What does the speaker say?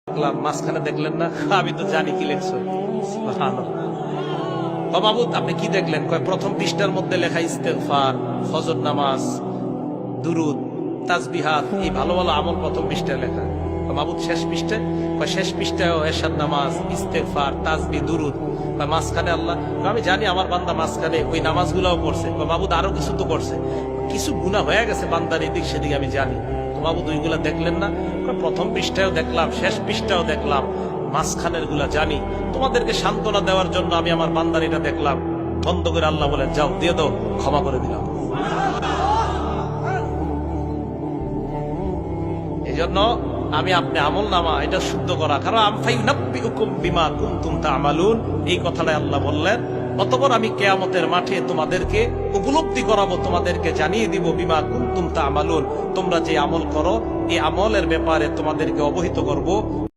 দেখলাম মাঝখানে দেখলেন না, আমি তো জানি কি লেখছো। মাহবুদ আপনি কি দেখলেন? কয় প্রথম পৃষ্ঠার মধ্যে লেখা ইস্তেগফার, ফজর নামাজ, দুরুদ, তাসবিহাত, এই ভালো ভালো আমল প্রথম পৃষ্ঠায় লেখা। মাহবুদ শেষ পৃষ্ঠায়? কয় শেষ পৃষ্ঠায় এরশাদ নামাজ, ইস্তেগফার, তাসবিহ, দুরুদ। মাঝখানে আল্লাহ, আমি জানি আমার বান্দা মাঝখানে ওই নামাজগুলাও করছে। মাহবুদ আরো কিছু তো করছে, কিছু গুনাহ হয়ে গেছে বান্দার এদিক সেদিক আমি জানি। মাহবুদ ওইগুলা দেখলেন না? প্রথম পৃষ্ঠায়ও দেখলাম, শেষ পৃষ্ঠাও দেখলাম, মাঝখানের গুলা জানি। তোমাদেরকে সান্ত্বনা দেওয়ার জন্য আমি আমার বান্দার এটা দেখলাম। বন্ধ করে আল্লাহ বলেন, যাও দিয়ে দাও, ক্ষমা করে দিলাম। এই জন্য আমি আপনি আমল নামা এটা শুদ্ধ করা, কারণ এই কথাটাই আল্লাহ বললেন। অতঃপর আমি কিয়ামতের মাঠে তোমাদেরকে উপলব্ধি করাবো, তোমাদেরকে জানিয়ে দিব বিমা কুনতুম তা'মালুন, তোমরা যে আমল করো এই আমলের ব্যাপারে তোমাদেরকে অবহিত করব।